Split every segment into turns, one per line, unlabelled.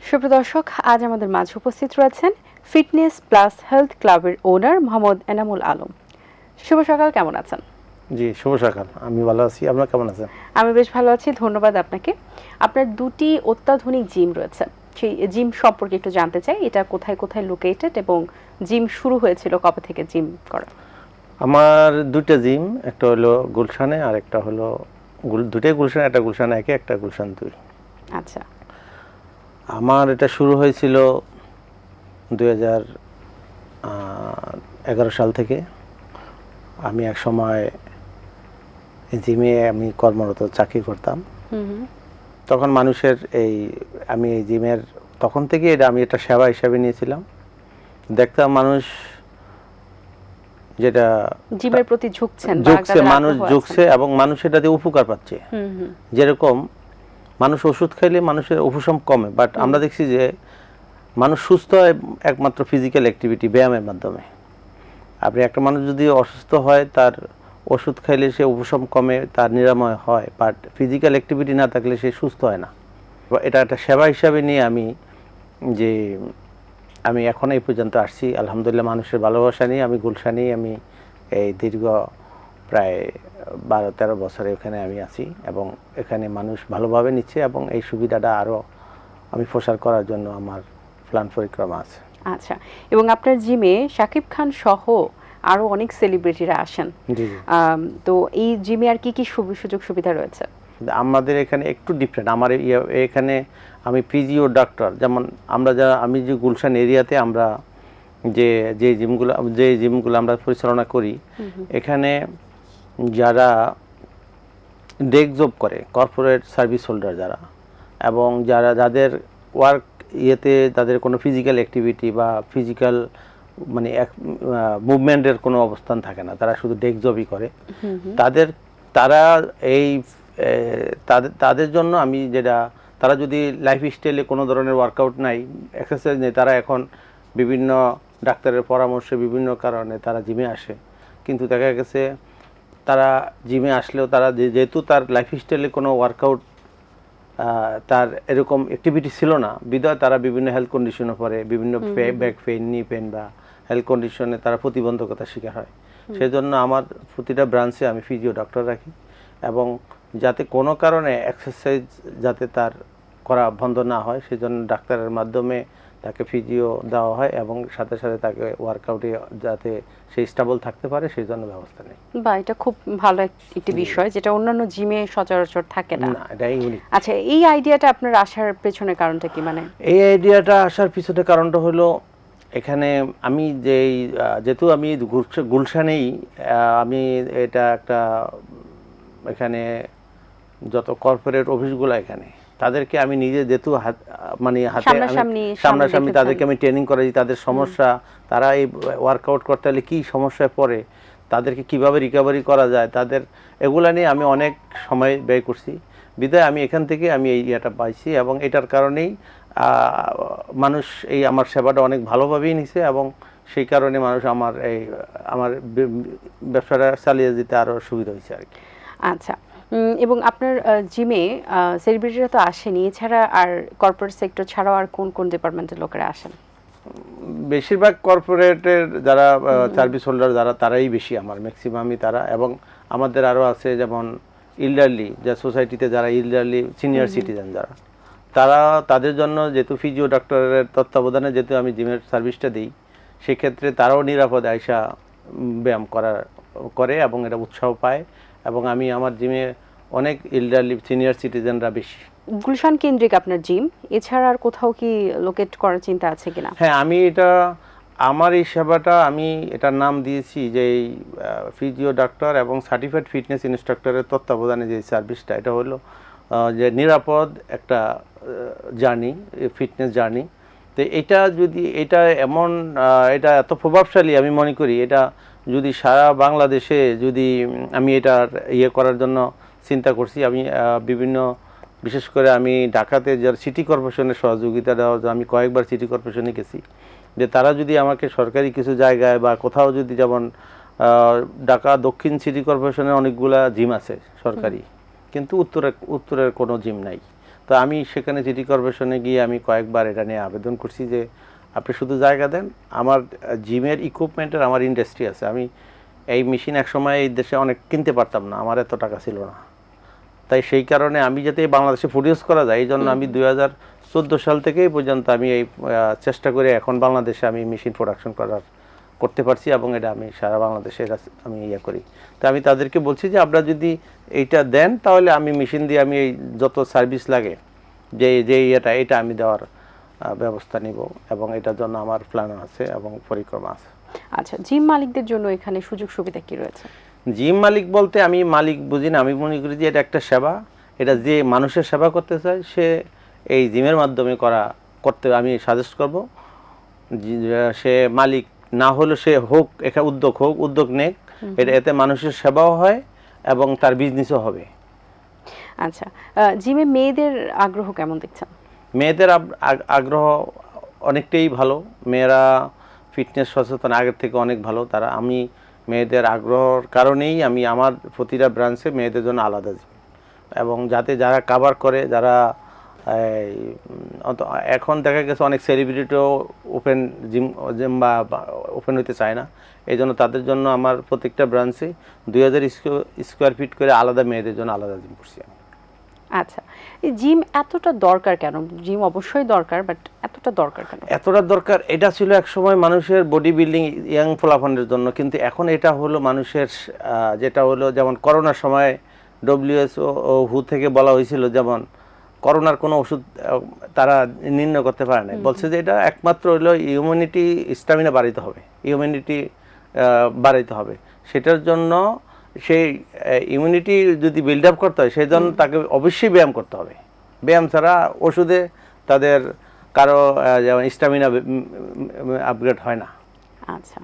সুপ্রিয় দর্শক, আজ আমাদের মাঝে উপস্থিত রয়েছেন ফিটনেস প্লাস হেলথ ক্লাবের ওনার মোহাম্মদ এনামুল আলম। শুভ সকাল, কেমন আছেন?
জি, শুভ সকাল। আমি ভালো আছি, আপনারা কেমন আছেন?
আমি বেশ ভালো আছি, ধন্যবাদ আপনাকে। আপনার দুটি অত্যাধুনিক জিম রয়েছে, সেই জিম সম্পর্কে একটু জানতে চাই। এটা কোথায় কোথায় লোকেটেড এবং জিম শুরু হয়েছিল কবে থেকে জিম করা?
আমার দুটো জিম, একটা হলো গুলশানে আর একটা হলো দুটোই গুলশান, একটা গুলশান 1 একটা গুলশান 2।
আচ্ছা।
আমার এটা শুরু হয়েছিল 2011 সাল থেকে। আমি এক সময় জিমে আমি কর্মরত চাকরি করতাম। তখন মানুষের আমি এই জিমের তখন থেকে আমি এটা সেবা হিসাবে নিয়েছিলাম। দেখতাম মানুষ যেটা
জিমের প্রতি ঝুঁকছে,
মানুষ ঝুঁকছে এবং মানুষ এটাতে উপকার পাচ্ছে। যেরকম মানুষ ওষুধ খাইলে মানুষের উপশম কমে, বাট আমরা দেখছি যে মানুষ সুস্থ হয় একমাত্র ফিজিক্যাল অ্যাক্টিভিটি, ব্যায়ামের মাধ্যমে। আপনি একটা মানুষ যদি অসুস্থ হয়, তার ওষুধ খাইলে সে উপশম কমে, তার নিরাময় হয়, বাট ফিজিক্যাল অ্যাক্টিভিটি না থাকলে সে সুস্থ হয় না। এটা একটা সেবা হিসাবে নিয়ে আমি এখন এই পর্যন্ত আসছি। আলহামদুলিল্লাহ, মানুষের ভালোবাসা নিয়ে আমি গুলশানেই আমি এই দীর্ঘ প্রায় 12-13 বছরে এখানে আমি আছি এবং এখানে মানুষ ভালোভাবে নিচ্ছে এবং এই সুবিধাটা আরও আমি প্রসার করার জন্য আমার প্ল্যান পরিক্রমা আছে।
আচ্ছা, এবং আপনার জিমে শাকিব খান সহ আরো অনেক সেলিব্রিটিরা আসেন। তো এই জিমে আর কি কি সুযোগ সুবিধা রয়েছে?
আমাদের এখানে একটু ডিফারেন্ট। আমার এখানে আমি ফিজিও ডাক্তার, যেমন আমি যে গুলশান এরিয়াতে আমরা যে জিমগুলো আমরা পরিচালনা করি, এখানে যারা ডেস্ক জব করে, কর্পোরেট সার্ভিস হোল্ডার যারা, এবং যাদের ওয়ার্ক তাদের কোনো ফিজিক্যাল অ্যাক্টিভিটি বা ফিজিক্যাল মানে মুভমেন্টের কোনো অবস্থান থাকে না, তারা শুধু ডেস্ক জবই করে, তাদের জন্য আমি তারা যদি লাইফ স্টাইলে কোনো ধরনের ওয়ার্কআউট নাই, এক্সারসাইজ নেই, তারা এখন বিভিন্ন ডাক্তারের পরামর্শে বিভিন্ন কারণে তারা জিমে আসে। কিন্তু দেখা গেছে তারা জিমে আসলেও তারা যেহেতু তার লাইফ স্টাইলে কোনো ওয়ার্কআউট তার এরকম অ্যাক্টিভিটি ছিল না, বিধায় তারা বিভিন্ন হেলথ কন্ডিশনে পড়ে, বিভিন্ন ব্যাক পেইন, নি পেইন বা হেলথ কন্ডিশনে তারা প্রতিবন্ধকতার শিকার হয়। সেই জন্য আমার প্রতিটা ব্রাঞ্চে আমি ফিজিও ডক্টর রাখি, এবং যাতে কোনো কারণে এক্সারসাইজ যাতে তার করা বন্ধ না হয়, সেই জন্য ডাক্তারের মাধ্যমে তাকে ফিজিও দেওয়া হয় এবং সাথে সাথে তাকে ওয়ার্কআউটে যাতে সে স্টেবল থাকতে পারে সেই জন্য ব্যবস্থা নেই।
বা এটা খুব ভালো একটি বিষয়, যেটা অন্যান্য জিমে সচরাচর থাকে না।
এটা ইউনিক।
আচ্ছা, এই আইডিয়াটা আপনার আসার পেছনে কারণটা কি? মানে
এই আইডিয়াটা আসার পিছনে কারণটা হলো, এখানে আমি যেহেতু আমি গুলশানেই আমি এটা একটা এখানে যত কর্পোরেট অফিসগুলো এখানে, তাদেরকে আমি নিজে যেহেতু সামনাসামনি তাদেরকে আমি ট্রেনিং করাই, তাদের সমস্যা, তারা এই ওয়ার্কআউট করতে হলে কী সমস্যায় পড়ে, তাদেরকে কিভাবে রিকভারি করা যায়, তাদের এগুলা নিয়ে আমি অনেক সময় ব্যয় করছি। বিধায় আমি এখান থেকে আমি এই ইয়েটা পাইছি এবং এটার কারণেই মানুষ আমার সেবাটা অনেক ভালোভাবেই নিছে এবং সেই কারণে মানুষ আমার ব্যবসাটা চালিয়ে যেতে আরও সুবিধা হয়েছে আর কি।
আচ্ছা, এবং আপনার জিমে সেলিব্রিটিরা তো আসেনি, এছাড়া আর কর্পোরেট সেক্টর ছাড়াও আর কোন কোন ডিপার্টমেন্টের লোকেরা আসেন?
বেশিরভাগ কর্পোরেটের যারা সার্ভিস হোল্ডার তারাই বেশি, আমার ম্যাক্সিমামই তারা, এবং আমাদের আরও আছে যেমন ইল্ডারলি, যা সোসাইটিতে যারা ইল্ডারলি সিনিয়র সিটিজেন যারা, তাদের জন্য যেহেতু ফিজিও ডক্টরের তত্ত্বাবধানে যেহেতু আমি জিমের সার্ভিসটা দিই, সেক্ষেত্রে তারাও নিরাপদে আইসা ব্যায়াম করে এবং এটা উৎসাহ পায়, এবং আমি আমার জিমে অনেক ইল্ডারলি সিনিয়র সিটিজেনরা বেশি।
গুলশান কেন্দ্রিক আপনার জিম, এছাড়া আর কোথাও কি লোকেট করার চিন্তা আছে কিনা?
হ্যাঁ, আমার এই সেবাটা আমি এটার নাম দিয়েছি যে ফিজিও ডাক্তার এবং সার্টিফাইড ফিটনেস ইনস্ট্রাক্টরের তত্ত্বাবধানে যে সার্ভিসটা, এটা হলো যে নিরাপদ একটা জার্নি, ফিটনেস জার্নি। তো এটা এত প্রভাবশালী আমি মনে করি, এটা যদি সারা বাংলাদেশে যদি আমি এটার করার জন্য চিন্তা করছি, আমি বিশেষ করে আমি ঢাকাতে যারা সিটি কর্পোরেশনের সহযোগিতা দেওয়া, আমি কয়েকবার সিটি কর্পোরেশনে গেছি, যে তারা যদি আমাকে সরকারি কিছু জায়গায় বা কোথাও যদি, যেমন ঢাকা দক্ষিণ সিটি কর্পোরেশনের অনেকগুলা জিম আছে সরকারি, কিন্তু উত্তরের কোনো জিম নাই। তো আমি সেখানে সিটি কর্পোরেশনে গিয়ে আমি কয়েকবার এটা নিয়ে আবেদন করছি যে আপনি শুধু জায়গা দেন, আমার জিমের ইকুইপমেন্টের আমার ইন্ডাস্ট্রি আছে, আমি এই মেশিন একসময় এই দেশে অনেক কিনতে পারতাম না, আমার এত টাকা ছিল না, তাই সেই কারণে আমি যাতে বাংলাদেশে প্রডিউস করা যায় এই জন্য আমি 2014 সাল থেকে এই পর্যন্ত আমি এই চেষ্টা করে এখন বাংলাদেশে আমি মেশিন প্রোডাকশন করতে পারছি এবং এটা আমি সারা বাংলাদেশে আমি ইয়ে করি। তো আমি তাদেরকে বলছি যে আপনারা যদি এইটা দেন তাহলে আমি মেশিন দিয়ে আমি এই যত সার্ভিস লাগে যে যে এটা আমি দেওয়ার ব্যবস্থা নিব এবং এটার জন্য আমার প্ল্যান আছে এবং পরিকল্পনা আছে।
আচ্ছা, জিম মালিকদের জন্য এখানে সুযোগ সুবিধা কি রয়েছে?
জিম মালিক বলতে আমি মালিক বুঝি না, আমি মনে করি যে এটা একটা সেবা, এটা যে মানুষের সেবা করতে চায় সে এই জিমের মাধ্যমে করতে আমি সাজেস্ট করব। সে মালিক না হলে সে হোক, একটা উদ্যোগ নেক, এতে মানুষের সেবাও হয় এবং তার বিজনেসও হবে।
আচ্ছা, জিমে মেয়েদের আগ্রহ কেমন দেখছেন?
মেয়েদের আগ্রহ অনেকটাই ভালো, মেয়েরা ফিটনেস সচেতন আগের থেকে অনেক ভালো তারা। আমি মেয়েদের আগ্রহর কারণেই আমি আমার প্রতিটা ব্রাঞ্চে মেয়েদের জন্য আলাদা জিম, এবং যাতে যারা কাভার করে, যারা এখন দেখা গেছে অনেক সেলিব্রিটিও ওপেন জিম বা ওপেন হইতে চায় না, এই জন্য তাদের জন্য আমার প্রত্যেকটা ব্রাঞ্চে 2000 স্কোয়ার ফিট করে আলাদা মেয়েদের জন্য আলাদা জিম করছি আমি।
আচ্ছা, এই জিম এতটা দরকার কেন? জিম অবশ্যই দরকার, বাট এতটা দরকার কেন?
এতটা দরকার, এটা ছিল এক সময় মানুষের বডি বিল্ডিং, ইয়াং ফলাফলের জন্য, কিন্তু এখন এটা হলো মানুষের যেটা হলো, যেমন করোনার সময় WHO হু থেকে বলা হয়েছিল যেমন করোনার কোনো ওষুধ তারা নির্ণয় করতে পারে না, বলছে যে এটা একমাত্র হলো ইমিউনিটি স্ট্যামিনা বাড়াইতে হবে, ইমিউনিটি বাড়াইতে হবে। সেটার জন্য সেই ইমিউনিটি যদি বিল্ড আপ করতে হয় সেই জন্য তাকে অবশ্যই ব্যায়াম করতে হবে, ব্যায়াম ছাড়া ওষুধে তাদের কারো যেমন স্ট্যামিনা আপগ্রেড হয় না।
আচ্ছা,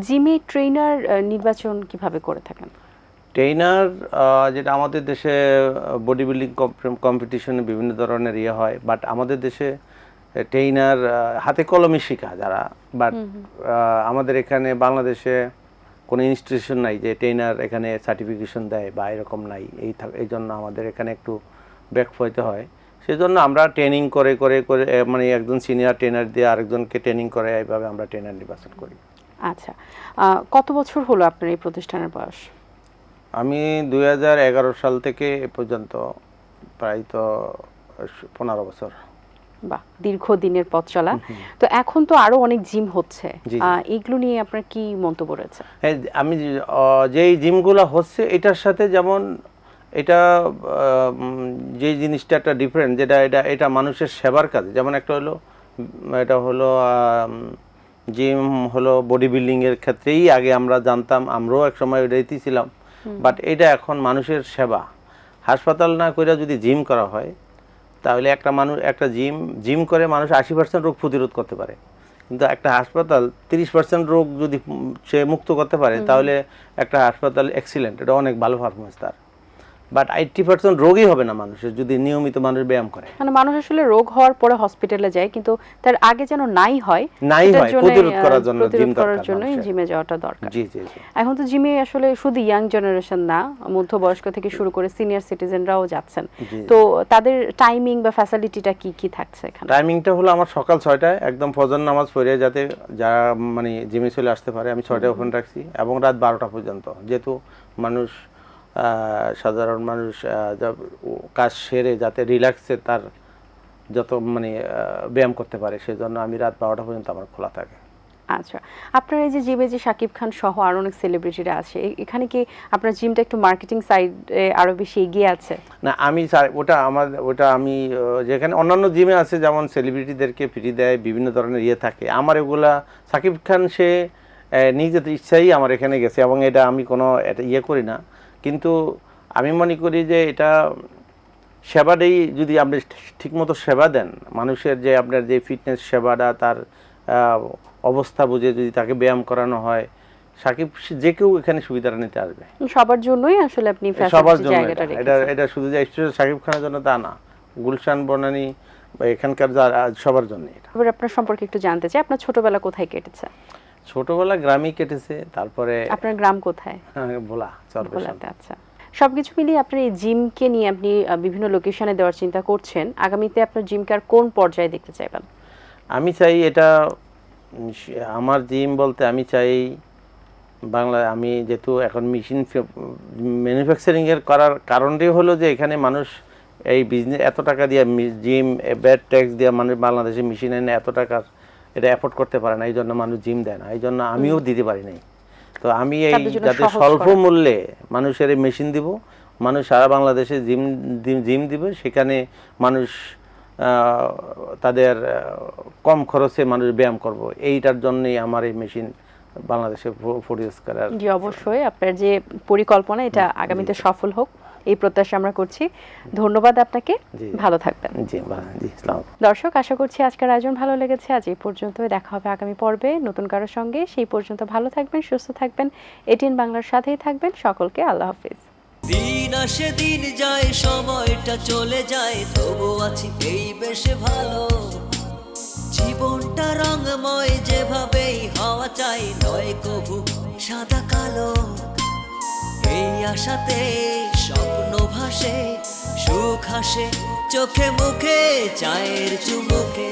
জিমে ট্রেনার নির্বাচন কিভাবে করে থাকেন?
ট্রেনার যেটা আমাদের দেশে বডি বিল্ডিং কম্পিটিশনে বিভিন্ন ধরনের ইয়ে হয়, বাট আমাদের দেশে ট্রেনার হাতে কলমে শেখা যারা, বাট আমাদের এখানে বাংলাদেশে কোনো ইনস্টিটিউশন নাই যে ট্রেনার এখানে সার্টিফিকেশন দেয় বা এরকম নাই, এই জন্য আমাদের এখানে একটু ব্যাক হইতে হয়। সেজন্য আমরা ট্রেনিং করে মানে একজন সিনিয়র ট্রেনার দিয়ে আরেকজনকে ট্রেনিং করে, এইভাবে আমরা ট্রেনার নির্বাচন করি।
আচ্ছা, কত বছর হলো আপনার এই প্রতিষ্ঠানের বয়স?
আমি 2011 সাল থেকে এ পর্যন্ত প্রায় তো 15 বছর।
বাহ, দীর্ঘদিনের পথ চলা। তো এখন তো আরো অনেক জিম হচ্ছে, এগুলো নিয়ে আপনার কি মন্তব্য রয়েছে?
হ্যাঁ, আমি যেই জিমগুলো হচ্ছে এটার সাথে যেমন এটা যে জিনিসটা একটা ডিফারেন্ট, যেটা এটা মানুষের সেবার কাজে, যেমন একটা হলো এটা হলো জিম হলো বডি বিল্ডিংয়ের ক্ষেত্রেই আগে আমরা জানতাম, আমরাও এক সময় ওইটাই ছিলাম, বাট এটা এখন মানুষের সেবা। হাসপাতাল না করে যদি জিম করা হয় তাহলে একটা জিম করে মানুষ 80% রোগ প্রতিরোধ করতে পারে, কিন্তু একটা হাসপাতাল 30% রোগ যদি সে মুক্ত করতে পারে তাহলে একটা হাসপাতাল এক্সিলেন্ট, এটা অনেক ভালো পারফরমেন্স তার। বাট 80% রোগই হবে না মানুষের যদি নিয়মিত মানুষ ব্যায়াম করে।
মানে মানুষ আসলে রোগ হওয়ার পরে হসপিটালে যায়, কিন্তু তার আগে যেন নাই হয়
প্রতিরোধ করার জন্য
জিমে যাওয়াটা দরকার।
জি।
এখন তো জিমে আসলে শুধু ইয়াং জেনারেশন না, মধ্যবয়স্ক থেকে শুরু করে সিনিয়র সিটিজেনরাও যাচ্ছেন, তো তাদের টাইমিং বা ফ্যাসিলিটিটা কি থাকছে এখানে?
টাইমিংটা হলো আমার সকাল 6টায় একদম ফজর নামাজ পড়ে যাতে যারা মানে জিমে চলে আসতে পারে, আমি 6টায় ওপেন রাখছি, এবং রাত 12টা পর্যন্ত, যেহেতু মানুষ সাধারণ মানুষ কাজ সেরে যাতে রিল্যাক্সে তার যত মানে ব্যায়াম করতে পারে, সেজন্য আমি রাত 12টা পর্যন্ত আমার খোলা থাকে।
আচ্ছা, আপনার এই যে জিমে যে শাকিব খান সহ আরো অনেক সেলিব্রিটিরা আছে, এখানে কি আপনার জিমটা একটু মার্কেটিং সাইডে আরো বেশি এগিয়ে আছে?
না, ওটা আমি যেখানে অন্যান্য জিমে আছে যেমন সেলিব্রিটিদেরকে ফ্রি দেয়, বিভিন্ন ধরনের ইয়ে থাকে, আমার এগুলা শাকিব খান সে নিজের ইচ্ছাই আমার এখানে গেছে, এবং এটা আমি কোনো এটা ইয়ে করি না, কিন্তু আমি মনে করি যে এটা সেবাটাই যদি আপনি ঠিকমতো সেবা দেন মানুষের, যে আপনার যে ফিটনেস সেবাটা তার অবস্থা বুঝে যদি তাকে ব্যায়াম করানো হয়, সাকিব যে কেউ এখানে সুবিধাটা নিতে আসবে।
সবার জন্যই আসলে আপনি
সবার জন্য এটা শুধু যে সাকিব খানের জন্য তা না, গুলশান বনানী বা এখানকার সবার জন্য।
এবার আপনার সম্পর্কে একটু জানতে চাই, আপনার ছোটবেলা কোথায় কেটেছে?
ছোটবেলা গ্রামে কেটেছে। তারপরে
আপনার গ্রাম কোথায়?
ভোলা, চরবেশাল।
আচ্ছা, সবকিছু মিলিয়ে আপনার এই জিমকে নিয়ে আপনি বিভিন্ন লোকেশনে দেওয়ার চিন্তা করছেন, আগামীতে আপনার জিমকে আর কোন পর্যায়ে দেখতে চাইবেন?
আমি চাই এটা আমার জিম বলতে আমি চাই আমি যেহেতু এখন মেশিন ম্যানুফ্যাকচারিংয়ের করার কারণটাই হলো যে এখানে মানুষ এই বিজনেস এত টাকা দিয়ে জিম ব্যাড ট্যাক্স দিয়ে মানুষ বাংলাদেশে মেশিন এনে এত টাকার এটা অ্যাফোর্ড করতে পারে না, এই জন্য মানুষ জিম দেয় না, এই জন্য আমিও দিতে পারি নাই। তো আমি এই
তাদের জন্য
যাতে
সহজ
স্বল্প
করা।
মূল্যে মানুষের এই মেশিন দিব, মানুষ সারা বাংলাদেশে জিম দিবে, সেখানে মানুষ তাদের কম খরচে মানুষ ব্যায়াম করব, এইটার জন্যই আমার এই মেশিন বাংলাদেশে প্রডিউস করার।
জি অবশ্যই, আপনার যে পরিকল্পনা এটা আগামীতে সফল হোক এই প্রত্যাশা আমরা করছি। ধন্যবাদ আপনাকে,
জি।
ভালো থাকবেন।
জি জি, আসসালামু আলাইকুম।
দর্শক, আশা করছি আজকের আয়োজন ভালো লেগেছে। আজ এই পর্যন্তই, দেখা হবে আগামী পর্বে নতুন কারোর সঙ্গে। সেই পর্যন্ত ভালো থাকবেন, সুস্থ থাকবেন, এটিএন বাংলার সাথেই থাকবেন। সকলকে আল্লাহ হাফিজ।
দিন আসে দিন যায়, সময়টা চলে যায়, তবু আছি এই বেশ ভালো। জীবনটা রঙময়, যেভাবেই হওয়া চাই, নয় কভু সাদা কালো। এই আশাতে স্বপ্ন ভাসে, সুখ হাসে চোখে মুখে, চায়ের চুমুকে।